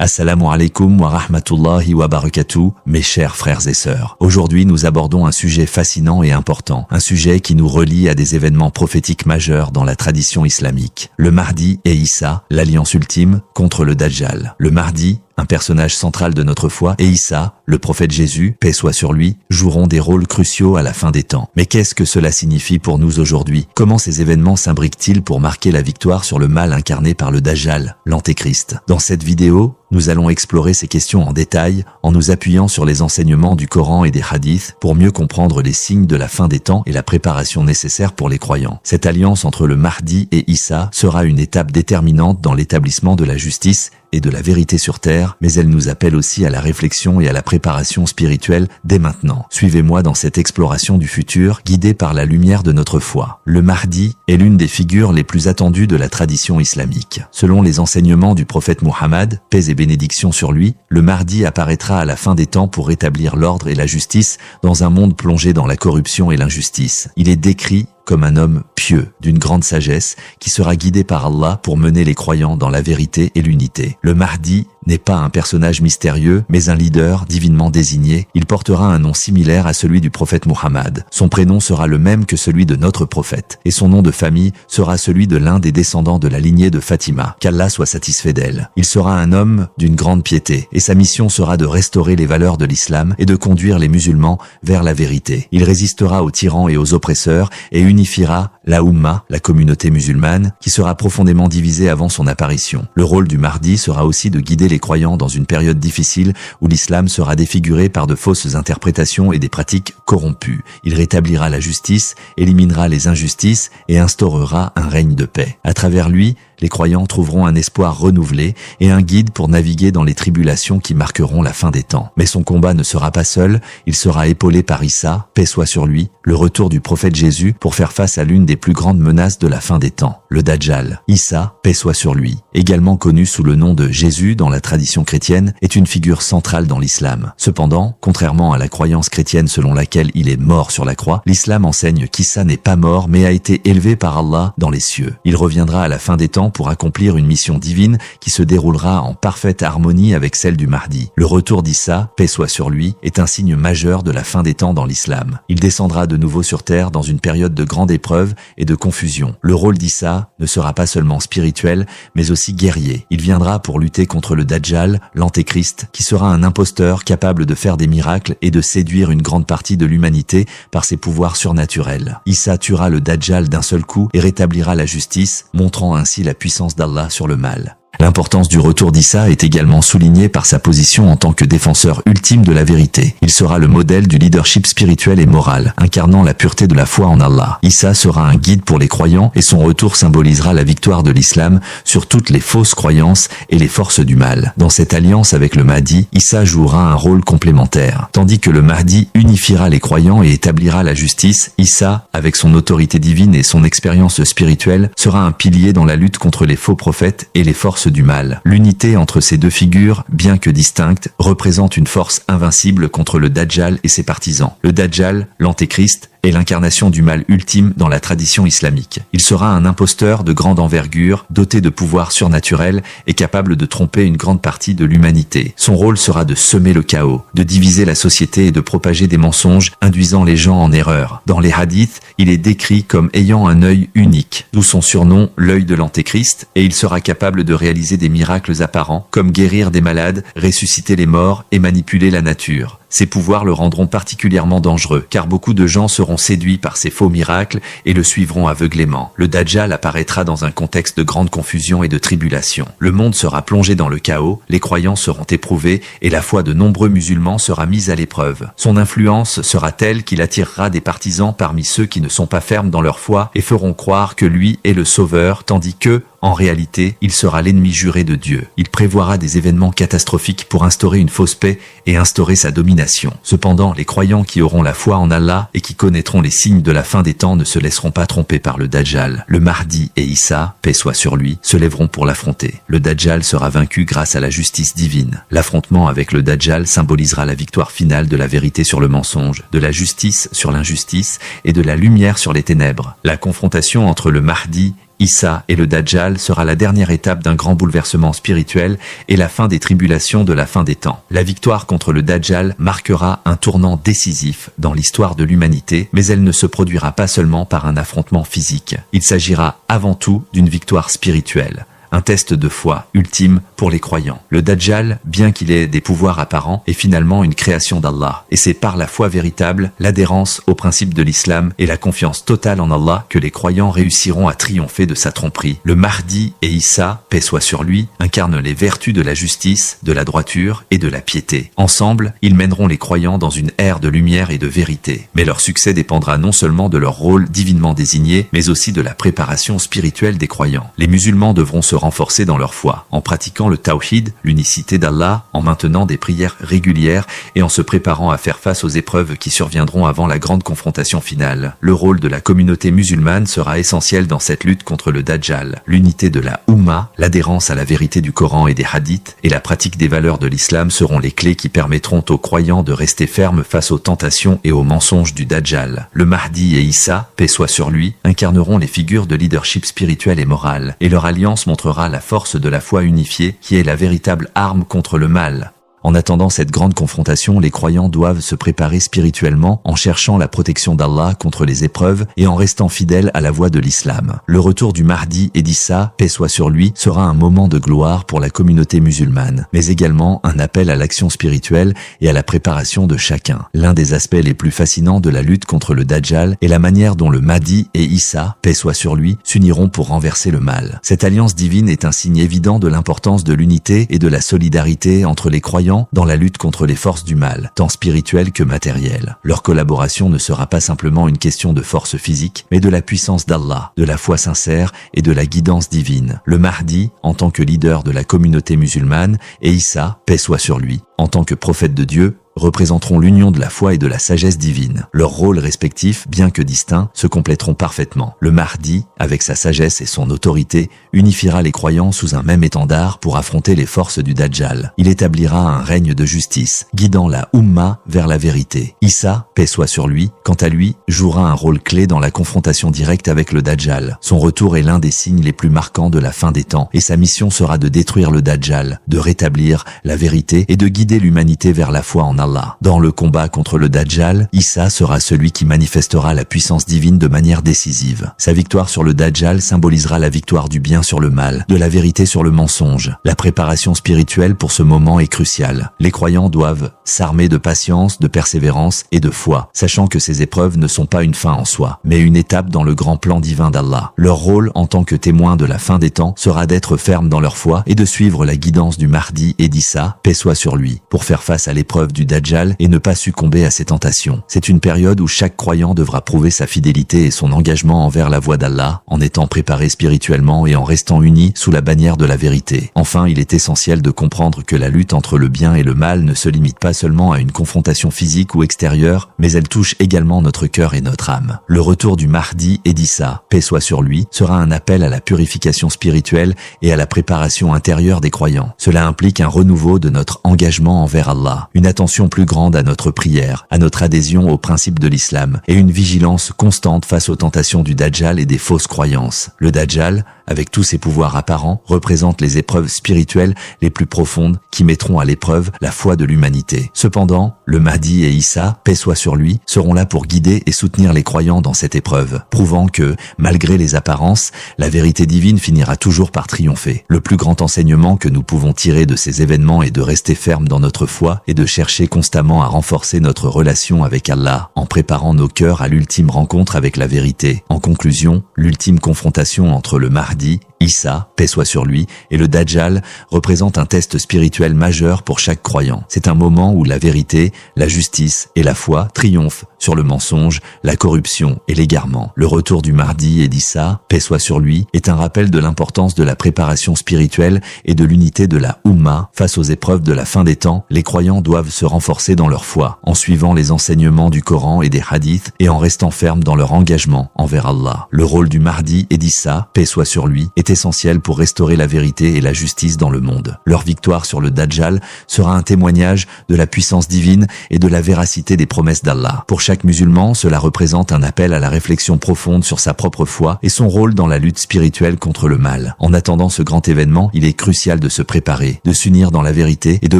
Assalamu alaikum wa rahmatullahi wa barakatuh, mes chers frères et sœurs. Aujourd'hui, nous abordons un sujet fascinant et important, un sujet qui nous relie à des événements prophétiques majeurs dans la tradition islamique. Le Mahdi et Issa, l'alliance ultime contre le Dajjal. Le Mahdi, un personnage central de notre foi, et Issa, le prophète Jésus, paix soit sur lui, joueront des rôles cruciaux à la fin des temps. Mais qu'est-ce que cela signifie pour nous aujourd'hui? Comment ces événements s'imbriquent-ils pour marquer la victoire sur le mal incarné par le Dajjal, l'Antéchrist? Dans cette vidéo, nous allons explorer ces questions en détail en nous appuyant sur les enseignements du Coran et des hadiths pour mieux comprendre les signes de la fin des temps et la préparation nécessaire pour les croyants. Cette alliance entre le Mahdi et Issa sera une étape déterminante dans l'établissement de la justice et de la vérité sur terre, mais elle nous appelle aussi à la réflexion et à la préparation spirituelle dès maintenant. Suivez-moi dans cette exploration du futur, guidée par la lumière de notre foi. Le Mahdi est l'une des figures les plus attendues de la tradition islamique. Selon les enseignements du prophète Muhammad, paix et bénédiction sur lui, le Mahdi apparaîtra à la fin des temps pour rétablir l'ordre et la justice dans un monde plongé dans la corruption et l'injustice. Il est décrit comme un homme pieux, d'une grande sagesse, qui sera guidé par Allah pour mener les croyants dans la vérité et l'unité. Le Mahdi n'est pas un personnage mystérieux, mais un leader divinement désigné. Il portera un nom similaire à celui du prophète Muhammad. Son prénom sera le même que celui de notre prophète, et son nom de famille sera celui de l'un des descendants de la lignée de Fatima. Qu'Allah soit satisfait d'elle. Il sera un homme d'une grande piété, et sa mission sera de restaurer les valeurs de l'islam et de conduire les musulmans vers la vérité. Il résistera aux tyrans et aux oppresseurs, et unifiera la Ummah, la communauté musulmane, qui sera profondément divisée avant son apparition. Le rôle du Mahdi sera aussi de guider les croyants dans une période difficile où l'islam sera défiguré par de fausses interprétations et des pratiques corrompues. Il rétablira la justice, éliminera les injustices et instaurera un règne de paix. À travers lui, les croyants trouveront un espoir renouvelé et un guide pour naviguer dans les tribulations qui marqueront la fin des temps. Mais son combat ne sera pas seul, il sera épaulé par Issa, paix soit sur lui, le retour du prophète Jésus pour faire face à l'une des plus grandes menaces de la fin des temps, le Dajjal. Issa, paix soit sur lui, également connu sous le nom de Jésus dans la tradition chrétienne, est une figure centrale dans l'islam. Cependant, contrairement à la croyance chrétienne selon laquelle il est mort sur la croix, l'islam enseigne qu'Issa n'est pas mort mais a été élevé par Allah dans les cieux. Il reviendra à la fin des temps pour accomplir une mission divine qui se déroulera en parfaite harmonie avec celle du Mahdi. Le retour d'Issa, paix soit sur lui, est un signe majeur de la fin des temps dans l'islam. Il descendra de nouveau sur terre dans une période de grande épreuve et de confusion. Le rôle d'Issa ne sera pas seulement spirituel, mais aussi guerrier. Il viendra pour lutter contre le Dajjal, l'Antéchrist, qui sera un imposteur capable de faire des miracles et de séduire une grande partie de l'humanité par ses pouvoirs surnaturels. Issa tuera le Dajjal d'un seul coup et rétablira la justice, montrant ainsi la puissance d'Allah sur le mal. L'importance du retour d'Issa est également soulignée par sa position en tant que défenseur ultime de la vérité. Il sera le modèle du leadership spirituel et moral, incarnant la pureté de la foi en Allah. Issa sera un guide pour les croyants et son retour symbolisera la victoire de l'islam sur toutes les fausses croyances et les forces du mal. Dans cette alliance avec le Mahdi, Issa jouera un rôle complémentaire. Tandis que le Mahdi unifiera les croyants et établira la justice, Issa, avec son autorité divine et son expérience spirituelle, sera un pilier dans la lutte contre les faux prophètes et les forces du mal. L'unité entre ces deux figures, bien que distinctes, représente une force invincible contre le Dajjal et ses partisans. Le Dajjal, l'Antéchrist, est l'incarnation du mal ultime dans la tradition islamique. Il sera un imposteur de grande envergure, doté de pouvoirs surnaturels et capable de tromper une grande partie de l'humanité. Son rôle sera de semer le chaos, de diviser la société et de propager des mensonges, induisant les gens en erreur. Dans les hadiths, il est décrit comme ayant un œil unique, d'où son surnom, l'œil de l'Antéchrist, et il sera capable de réaliser des miracles apparents, comme guérir des malades, ressusciter les morts et manipuler la nature. Ces pouvoirs le rendront particulièrement dangereux, car beaucoup de gens seront séduits par ces faux miracles et le suivront aveuglément. Le Dajjal apparaîtra dans un contexte de grande confusion et de tribulation. Le monde sera plongé dans le chaos, les croyants seront éprouvés et la foi de nombreux musulmans sera mise à l'épreuve. Son influence sera telle qu'il attirera des partisans parmi ceux qui ne sont pas fermes dans leur foi et feront croire que lui est le sauveur, tandis que, en réalité, il sera l'ennemi juré de Dieu. Il prévoira des événements catastrophiques pour instaurer une fausse paix et instaurer sa domination. Cependant, les croyants qui auront la foi en Allah et qui connaîtront les signes de la fin des temps ne se laisseront pas tromper par le Dajjal. Le Mahdi et Issa, paix soit sur lui, se lèveront pour l'affronter. Le Dajjal sera vaincu grâce à la justice divine. L'affrontement avec le Dajjal symbolisera la victoire finale de la vérité sur le mensonge, de la justice sur l'injustice et de la lumière sur les ténèbres. La confrontation entre le Mahdi Issa et le Dajjal sera la dernière étape d'un grand bouleversement spirituel et la fin des tribulations de la fin des temps. La victoire contre le Dajjal marquera un tournant décisif dans l'histoire de l'humanité, mais elle ne se produira pas seulement par un affrontement physique. Il s'agira avant tout d'une victoire spirituelle. Un test de foi ultime pour les croyants. Le Dajjal, bien qu'il ait des pouvoirs apparents, est finalement une création d'Allah. Et c'est par la foi véritable, l'adhérence aux principes de l'islam et la confiance totale en Allah que les croyants réussiront à triompher de sa tromperie. Le Mahdi et Issa, paix soit sur lui, incarnent les vertus de la justice, de la droiture et de la piété. Ensemble, ils mèneront les croyants dans une ère de lumière et de vérité. Mais leur succès dépendra non seulement de leur rôle divinement désigné, mais aussi de la préparation spirituelle des croyants. Les musulmans devront se renforcer dans leur foi, en pratiquant le tawhid, l'unicité d'Allah, en maintenant des prières régulières et en se préparant à faire face aux épreuves qui surviendront avant la grande confrontation finale. Le rôle de la communauté musulmane sera essentiel dans cette lutte contre le Dajjal. L'unité de la Ummah, l'adhérence à la vérité du Coran et des hadiths et la pratique des valeurs de l'islam seront les clés qui permettront aux croyants de rester fermes face aux tentations et aux mensonges du Dajjal. Le Mahdi et Issa, paix soit sur lui, incarneront les figures de leadership spirituel et moral, et leur alliance montrera la force de la foi unifiée qui est la véritable arme contre le mal. En attendant cette grande confrontation, les croyants doivent se préparer spirituellement en cherchant la protection d'Allah contre les épreuves et en restant fidèles à la voie de l'islam. Le retour du Mahdi et d'Issa, paix soit sur lui, sera un moment de gloire pour la communauté musulmane, mais également un appel à l'action spirituelle et à la préparation de chacun. L'un des aspects les plus fascinants de la lutte contre le Dajjal est la manière dont le Mahdi et Issa, paix soit sur lui, s'uniront pour renverser le mal. Cette alliance divine est un signe évident de l'importance de l'unité et de la solidarité entre les croyants dans la lutte contre les forces du mal, tant spirituelles que matérielles. Leur collaboration ne sera pas simplement une question de force physique, mais de la puissance d'Allah, de la foi sincère et de la guidance divine. Le Mahdi, en tant que leader de la communauté musulmane, et Issa, paix soit sur lui, en tant que prophète de Dieu, représenteront l'union de la foi et de la sagesse divine. Leurs rôles respectifs, bien que distincts, se compléteront parfaitement. Le Mahdi, avec sa sagesse et son autorité, unifiera les croyants sous un même étendard pour affronter les forces du Dajjal. Il établira un règne de justice, guidant la Ummah vers la vérité. Issa, paix soit sur lui, quant à lui, jouera un rôle clé dans la confrontation directe avec le Dajjal. Son retour est l'un des signes les plus marquants de la fin des temps, et sa mission sera de détruire le Dajjal, de rétablir la vérité et de guider l'humanité vers la foi en Allah. Dans le combat contre le Dajjal, Issa sera celui qui manifestera la puissance divine de manière décisive. Sa victoire sur le Dajjal symbolisera la victoire du bien sur le mal, de la vérité sur le mensonge. La préparation spirituelle pour ce moment est cruciale. Les croyants doivent s'armer de patience, de persévérance et de foi, sachant que ces épreuves ne sont pas une fin en soi, mais une étape dans le grand plan divin d'Allah. Leur rôle en tant que témoins de la fin des temps sera d'être fermes dans leur foi et de suivre la guidance du Mahdi et d'Issa, paix soit sur lui, pour faire face à l'épreuve du Dajjal et ne pas succomber à ses tentations. C'est une période où chaque croyant devra prouver sa fidélité et son engagement envers la voie d'Allah, en étant préparé spirituellement et en restant unis sous la bannière de la vérité. Enfin, il est essentiel de comprendre que la lutte entre le bien et le mal ne se limite pas seulement à une confrontation physique ou extérieure, mais elle touche également notre cœur et notre âme. Le retour du Mahdi et d'Issa, paix soit sur lui, sera un appel à la purification spirituelle et à la préparation intérieure des croyants. Cela implique un renouveau de notre engagement envers Allah, une attention plus grande à notre prière, à notre adhésion aux principes de l'islam et une vigilance constante face aux tentations du Dajjal et des fausses croyances. Le Dajjal, avec tous ses pouvoirs apparents, représente les épreuves spirituelles les plus profondes qui mettront à l'épreuve la foi de l'humanité. Cependant, le Mahdi et Issa, paix soit sur lui, seront là pour guider et soutenir les croyants dans cette épreuve, prouvant que, malgré les apparences, la vérité divine finira toujours par triompher. Le plus grand enseignement que nous pouvons tirer de ces événements est de rester fermes dans notre foi et de chercher constamment à renforcer notre relation avec Allah, en préparant nos cœurs à l'ultime rencontre avec la vérité. En conclusion, l'ultime confrontation entre le Mahdi, Issa, paix soit sur lui, et le Dajjal représente un test spirituel majeur pour chaque croyant. C'est un moment où la vérité, la justice et la foi triomphent sur le mensonge, la corruption et l'égarement. Le retour du Mahdi et d'Issa, paix soit sur lui, est un rappel de l'importance de la préparation spirituelle et de l'unité de la Ummah. Face aux épreuves de la fin des temps, les croyants doivent se renforcer dans leur foi, en suivant les enseignements du Coran et des hadiths et en restant fermes dans leur engagement envers Allah. Le rôle du Mahdi et d'Issa, paix soit sur lui, est essentielle pour restaurer la vérité et la justice dans le monde. Leur victoire sur le Dajjal sera un témoignage de la puissance divine et de la véracité des promesses d'Allah. Pour chaque musulman, cela représente un appel à la réflexion profonde sur sa propre foi et son rôle dans la lutte spirituelle contre le mal. En attendant ce grand événement, il est crucial de se préparer, de s'unir dans la vérité et de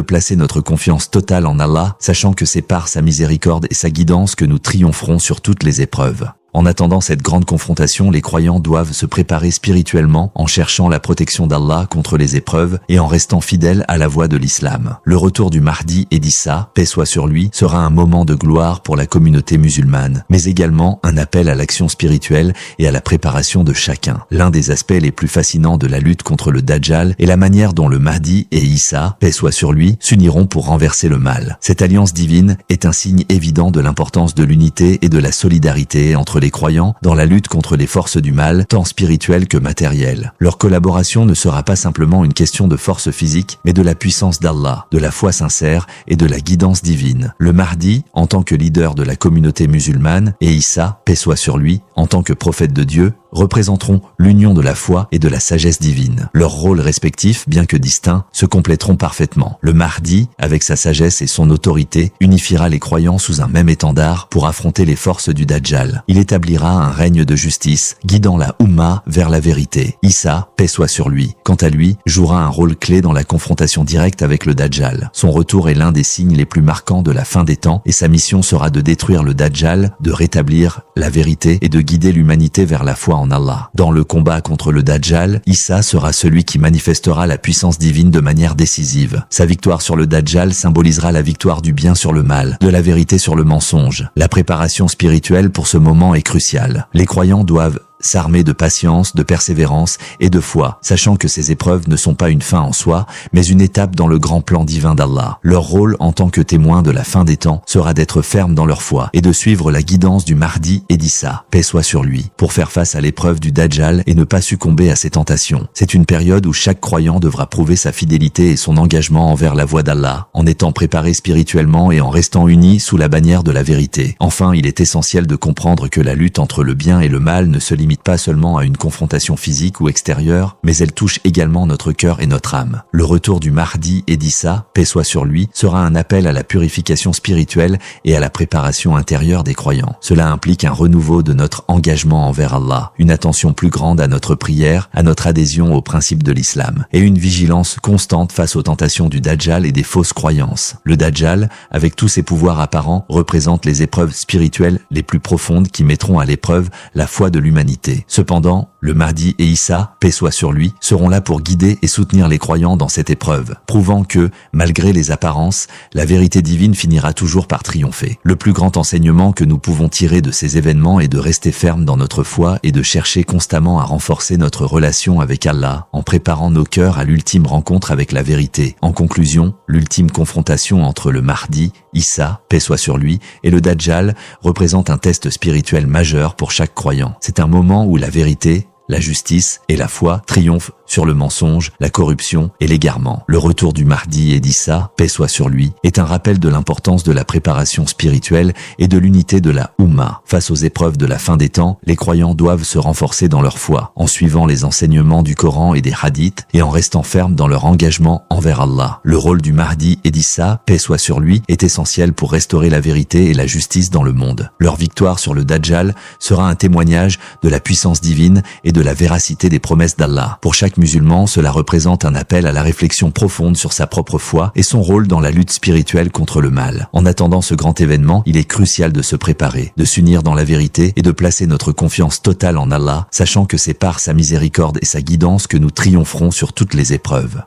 placer notre confiance totale en Allah, sachant que c'est par sa miséricorde et sa guidance que nous triompherons sur toutes les épreuves. En attendant cette grande confrontation, les croyants doivent se préparer spirituellement en cherchant la protection d'Allah contre les épreuves et en restant fidèles à la voie de l'islam. Le retour du Mahdi et d'Issa, paix soit sur lui, sera un moment de gloire pour la communauté musulmane, mais également un appel à l'action spirituelle et à la préparation de chacun. L'un des aspects les plus fascinants de la lutte contre le Dajjal est la manière dont le Mahdi et Issa, paix soit sur lui, s'uniront pour renverser le mal. Cette alliance divine est un signe évident de l'importance de l'unité et de la solidarité entre les croyants dans la lutte contre les forces du mal, tant spirituelles que matérielles. Leur collaboration ne sera pas simplement une question de force physique, mais de la puissance d'Allah, de la foi sincère et de la guidance divine. Le Mahdi, en tant que leader de la communauté musulmane, et Issa, paix soit sur lui, en tant que prophète de Dieu, représenteront l'union de la foi et de la sagesse divine. Leurs rôles respectifs, bien que distincts, se compléteront parfaitement. Le Mahdi, avec sa sagesse et son autorité, unifiera les croyants sous un même étendard pour affronter les forces du Dajjal. Il établira un règne de justice, guidant la Oumma vers la vérité. Issa, paix soit sur lui, quant à lui, jouera un rôle clé dans la confrontation directe avec le Dajjal. Son retour est l'un des signes les plus marquants de la fin des temps et sa mission sera de détruire le Dajjal, de rétablir la vérité et de guider l'humanité vers la foi en Allah. Dans le combat contre le Dajjal, Issa sera celui qui manifestera la puissance divine de manière décisive. Sa victoire sur le Dajjal symbolisera la victoire du bien sur le mal, de la vérité sur le mensonge. La préparation spirituelle pour ce moment est cruciale. Les croyants doivent s'armer de patience, de persévérance et de foi, sachant que ces épreuves ne sont pas une fin en soi, mais une étape dans le grand plan divin d'Allah. Leur rôle en tant que témoins de la fin des temps sera d'être fermes dans leur foi et de suivre la guidance du Mahdi et d'Issa, paix soit sur lui, pour faire face à l'épreuve du Dajjal et ne pas succomber à ses tentations. C'est une période où chaque croyant devra prouver sa fidélité et son engagement envers la voie d'Allah, en étant préparé spirituellement et en restant unis sous la bannière de la vérité. Enfin, il est essentiel de comprendre que la lutte entre le bien et le mal ne se limite pas seulement à une confrontation physique ou extérieure, mais elle touche également notre cœur et notre âme. Le retour du Mahdi et d'Issa, paix soit sur lui, sera un appel à la purification spirituelle et à la préparation intérieure des croyants. Cela implique un renouveau de notre engagement envers Allah, une attention plus grande à notre prière, à notre adhésion aux principes de l'islam, et une vigilance constante face aux tentations du Dajjal et des fausses croyances. Le Dajjal, avec tous ses pouvoirs apparents, représente les épreuves spirituelles les plus profondes qui mettront à l'épreuve la foi de l'humanité. Cependant, le Mahdi et Issa, paix soit sur lui, seront là pour guider et soutenir les croyants dans cette épreuve, prouvant que, malgré les apparences, la vérité divine finira toujours par triompher. Le plus grand enseignement que nous pouvons tirer de ces événements est de rester ferme dans notre foi et de chercher constamment à renforcer notre relation avec Allah, en préparant nos cœurs à l'ultime rencontre avec la vérité. En conclusion, l'ultime confrontation entre le Mahdi, Issa, paix soit sur lui, et le Dajjal représente un test spirituel majeur pour chaque croyant. C'est un moment où la vérité, la justice et la foi triomphent sur le mensonge, la corruption et l'égarement. Le retour du Mahdi et d'Issa, paix soit sur lui, est un rappel de l'importance de la préparation spirituelle et de l'unité de la Oumma. Face aux épreuves de la fin des temps, les croyants doivent se renforcer dans leur foi, en suivant les enseignements du Coran et des hadiths et en restant fermes dans leur engagement envers Allah. Le rôle du Mahdi et d'Issa, paix soit sur lui, est essentiel pour restaurer la vérité et la justice dans le monde. Leur victoire sur le Dajjal sera un témoignage de la puissance divine et de la véracité des promesses d'Allah. Pour chaque musulman, cela représente un appel à la réflexion profonde sur sa propre foi et son rôle dans la lutte spirituelle contre le mal. En attendant ce grand événement, il est crucial de se préparer, de s'unir dans la vérité et de placer notre confiance totale en Allah, sachant que c'est par sa miséricorde et sa guidance que nous triompherons sur toutes les épreuves.